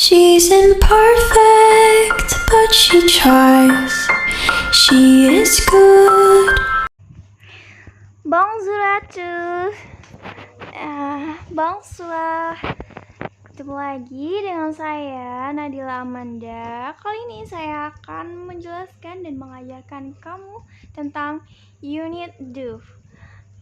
She's imperfect, but she tries. She is good. Bonjour à tous. Bonsoir. Ketemu lagi dengan saya Nadila Amanda. Kali ini saya akan menjelaskan dan mengajarkan kamu tentang unit do.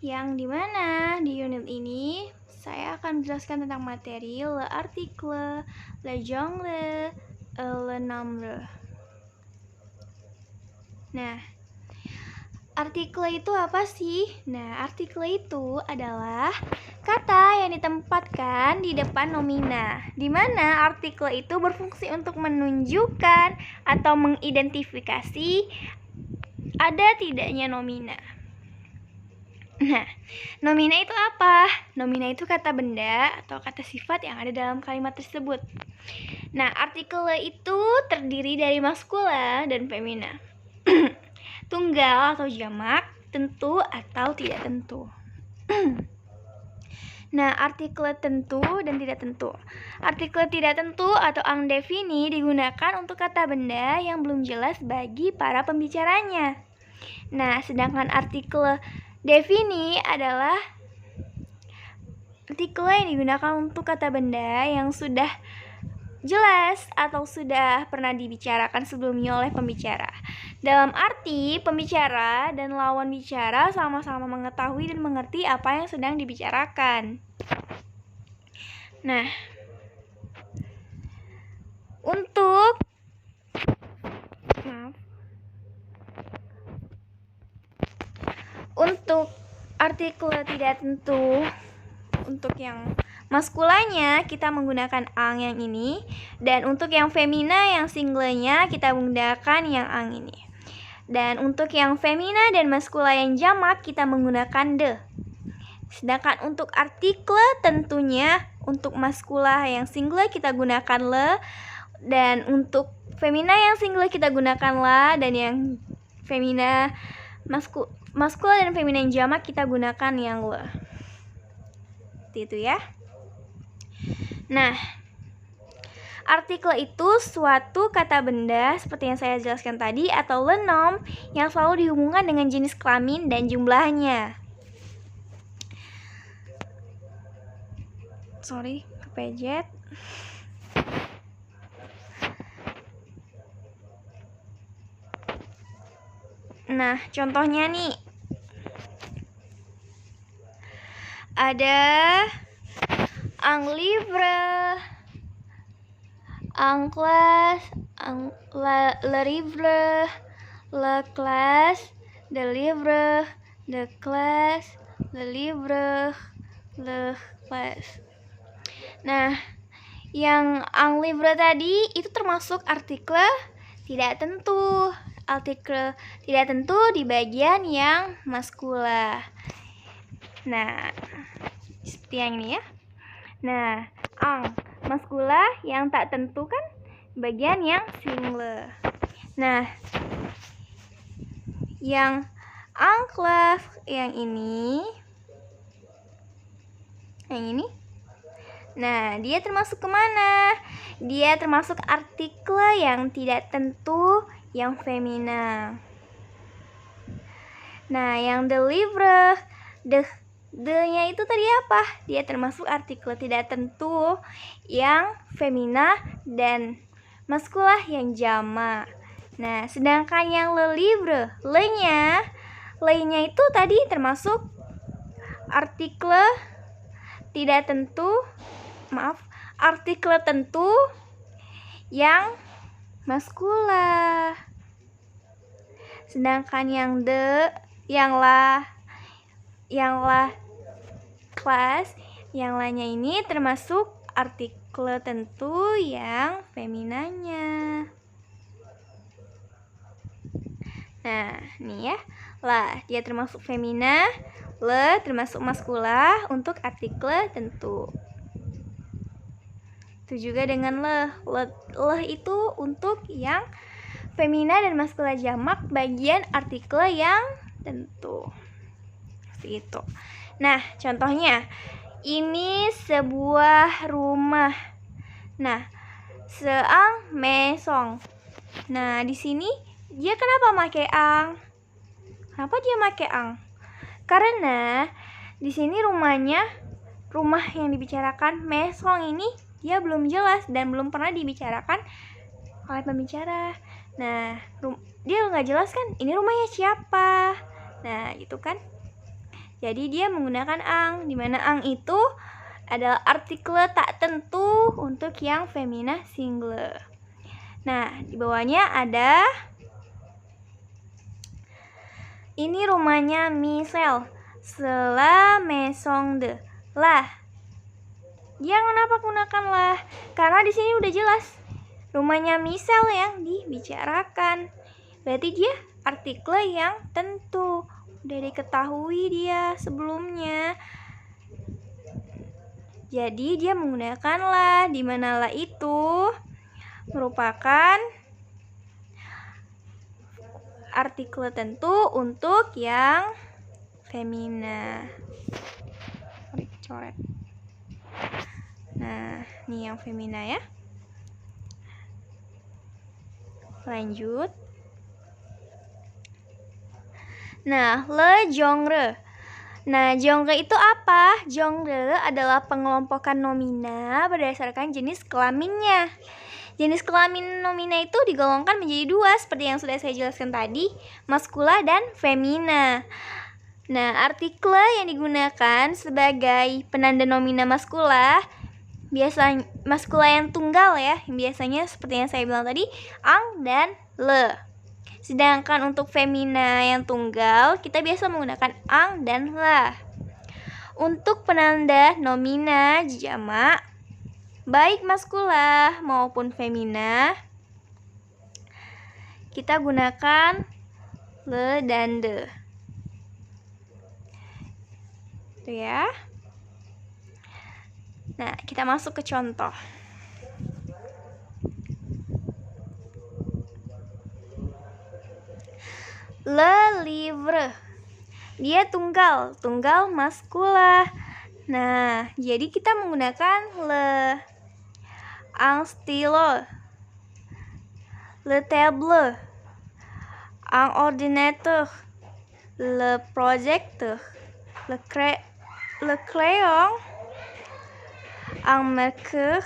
Yang dimana di unit ini saya akan menjelaskan tentang materi le article, le genre, le nombre. Nah, artikel itu apa sih? Nah, artikel itu adalah kata yang ditempatkan di depan nomina, di mana artikel itu berfungsi untuk menunjukkan atau mengidentifikasi ada tidaknya nomina. Nah, nomina itu apa? Nomina itu kata benda atau kata sifat yang ada dalam kalimat tersebut. Nah, artikel itu terdiri dari maskula dan femina. Tunggal atau jamak, tentu atau tidak tentu. Nah, artikel tentu dan tidak tentu. Artikel tidak tentu atau undefini digunakan untuk kata benda yang belum jelas bagi para pembicaranya. Nah, sedangkan artikel defini adalah artikel yang digunakan untuk kata benda yang sudah jelas atau sudah pernah dibicarakan sebelumnya oleh pembicara. Dalam arti, pembicara dan lawan bicara sama-sama mengetahui dan mengerti apa yang sedang dibicarakan. Nah, untuk artikel tidak tentu, untuk yang maskulanya kita menggunakan ang yang ini, dan untuk yang femina yang singlenya kita menggunakan yang ang ini. Dan untuk yang femina dan maskula yang jamak kita menggunakan de. Sedangkan untuk artikel tentunya untuk maskula yang single kita gunakan le, dan untuk femina yang single kita gunakan la, dan yang femina maskula dan femina yang jamak kita gunakan yang le. Seperti itu ya. Nah, artikel itu suatu kata benda seperti yang saya jelaskan tadi atau le nom yang selalu dihubungkan dengan jenis kelamin dan jumlahnya. Sorry, kepejet. Nah, contohnya nih. Ada un livre, un classe, le livre, le classe, de livre, de classe, le livre, le classe. Nah, yang un livre tadi itu termasuk artikel tidak tentu. Artikel tidak tentu di bagian yang maskula. Nah, seperti yang ini ya. Nah, ang maskula yang tak tentu kan bagian yang single. Nah, yang enclave yang ini. Nah, dia termasuk kemana? Dia termasuk artikel yang tidak tentu yang femina. Nah, yang deliver, the-nya itu tadi apa? Dia termasuk artikel tidak tentu yang femina dan maskula yang jamak. Nah, sedangkan yang le livre, le-nya itu tadi termasuk artikel tidak tentu, artikel tentu yang maskula. Sedangkan yang de, yang la kelas, yang la-nya ini termasuk artikel tentu yang feminanya. Nah, nih ya. La, dia termasuk femina, le termasuk maskula untuk artikel tentu. Itu juga dengan le itu untuk yang femina dan maskula jamak bagian artikel yang tentu. Seperti itu. Nah, contohnya ini sebuah rumah. Nah, seang mesong. Nah, di sini dia kenapa pakai ang? Kenapa dia pakai ang? Karena di sini rumah yang dibicarakan mesong ini dia belum jelas dan belum pernah dibicarakan oleh pembicara. Nah, dia nggak jelas kan? Ini rumahnya siapa? Nah, gitu kan? Jadi dia menggunakan ang, di mana ang itu adalah artikel tak tentu untuk yang femina singular. Nah, di bawahnya ada ini rumahnya Michelle. La maison de. Lah. Dia kenapa gunakan lah? Karena di sini udah jelas rumahnya Michelle yang dibicarakan. Berarti dia artikel yang tentu. Udah diketahui dia sebelumnya. Jadi dia menggunakan lah, di mana lah itu merupakan artikel tentu untuk yang femina. Coret. Nah, ini yang femina ya. Lanjut. Nah, le genre. Nah, genre itu apa? Genre adalah pengelompokan nomina berdasarkan jenis kelaminnya. Jenis kelamin nomina itu digolongkan menjadi dua, seperti yang sudah saya jelaskan tadi, maskula dan femina. Nah, artikel yang digunakan sebagai penanda nomina maskula, biasanya maskula yang tunggal ya, yang biasanya seperti yang saya bilang tadi, ang dan le. Sedangkan untuk femina yang tunggal, kita biasa menggunakan ang dan la. Untuk penanda nomina jamak, baik maskula maupun femina, kita gunakan le dan de. Itu ya. Nah, kita masuk ke contoh. Le livre. Dia tunggal maskula. Nah, jadi kita menggunakan le. Un stylo. Le table. Un ordinateur. Le projecteur. Le crayon. Un marqueur.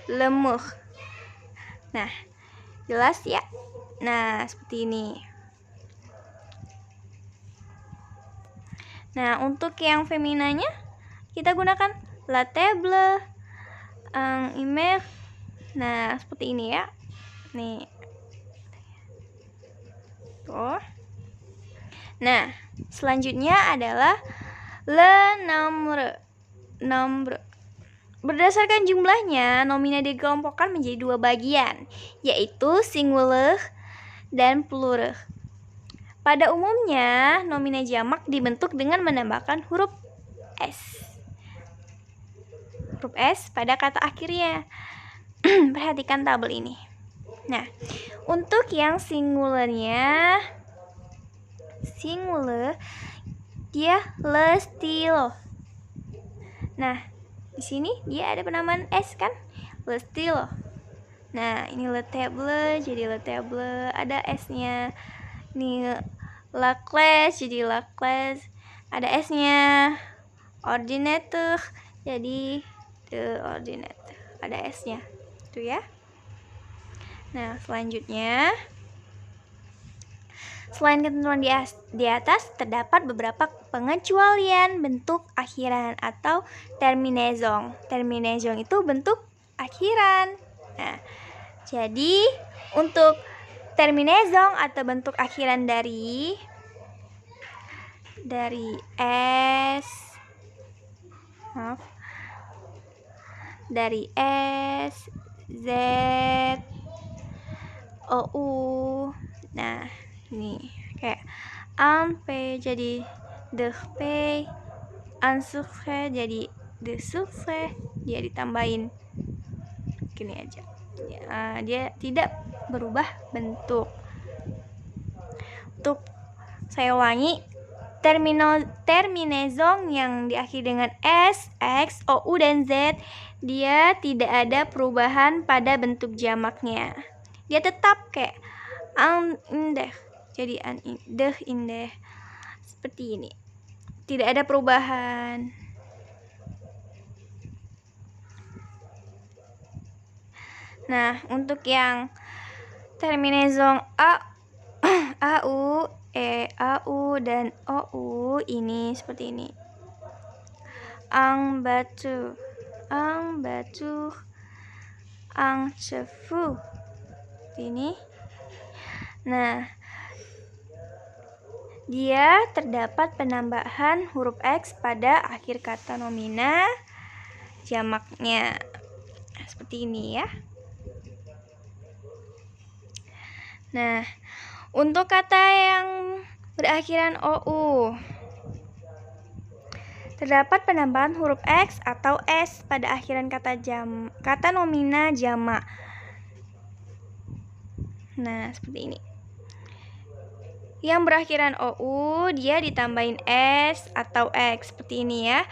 Le mur. Nah, jelas ya? Nah, seperti ini. Nah, untuk yang feminanya kita gunakan la table, un imer. Nah, seperti ini ya. Nih. Tuh. Nah, selanjutnya adalah le nombre. Berdasarkan jumlahnya, nomina dikelompokkan menjadi dua bagian, yaitu singular dan plural. Pada umumnya, nomina jamak dibentuk dengan menambahkan huruf S. Huruf S pada kata akhirnya. Perhatikan tabel ini. Nah, untuk yang singularnya, dia le stylo. Nah, di sini dia ada penamaan S kan? Le stylo. Nah, ini le table, jadi le table, ada S-nya. Ini la classe, jadi la classe, ada S-nya. Ordinateur, jadi the ordinateur, ada S-nya. Itu ya. Nah, selanjutnya, selain ketentuan di atas, terdapat beberapa pengecualian bentuk akhiran atau terminaison. Terminaison itu bentuk akhiran. Nah, jadi untuk terminaison atau bentuk akhiran dari S, dari S, Z, O, U. Nah, ini kayak un P jadi de P, un sucre jadi de sucre, dia ditambahin gini aja. Dia tidak berubah bentuk. Untuk saya ulangi, terminaison yang diakhiri dengan S, X, O, U, dan Z dia tidak ada perubahan pada bentuk jamaknya. Dia tetap kayak an indah. Jadi an indah indah. Seperti ini. Tidak ada perubahan. Nah, untuk yang terminezong au, au dan ou ini seperti ini. Ang batu, ang cefu. Ini. Nah, dia terdapat penambahan huruf X pada akhir kata nomina jamaknya. Seperti ini ya. Nah, untuk kata yang berakhiran OU, terdapat penambahan huruf X atau S pada akhiran kata nomina jamak. Nah, seperti ini. Yang berakhiran OU, dia ditambahin S atau X, seperti ini ya.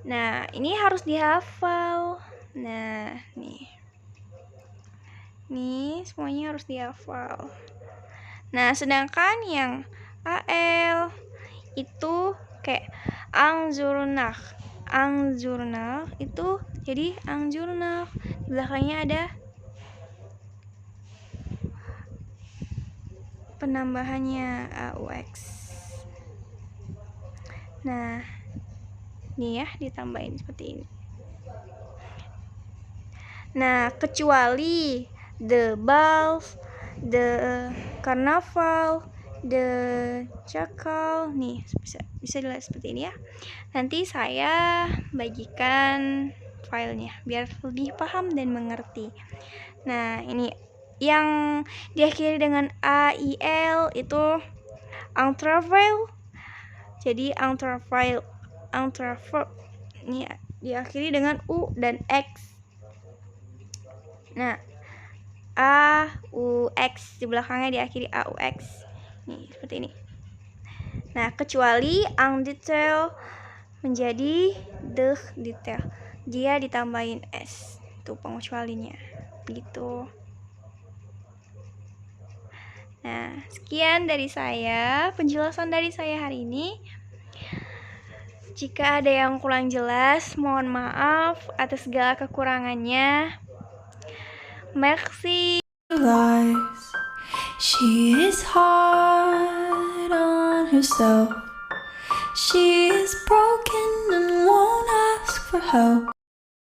Nah, ini harus dihafal. Nah, nih. Nih, semuanya harus dihafal. Nah, sedangkan yang AL itu kayak angzurnah itu jadi angzurnah. Di belakangnya ada penambahannya AUX. Nah, ini ya ditambahin seperti ini. Nah, kecuali the ball, the carnaval, the cakal, nih bisa dilihat seperti ini ya. Nanti saya bagikan filenya biar lebih paham dan mengerti. Nah, ini yang diakhiri dengan AIL itu travel. Jadi travel ini diakhiri dengan U dan X. Nah, AUX di belakangnya diakhiri AUX. Nih, seperti ini. Nah, kecuali ang detail menjadi the detail. Dia ditambahin S. Itu pengecualinya. Begitu. Nah, sekian dari saya, penjelasan dari saya hari ini. Jika ada yang kurang jelas, mohon maaf atas segala kekurangannya. Merci. Lies. She is hard on herself. She is broken and won't ask for help.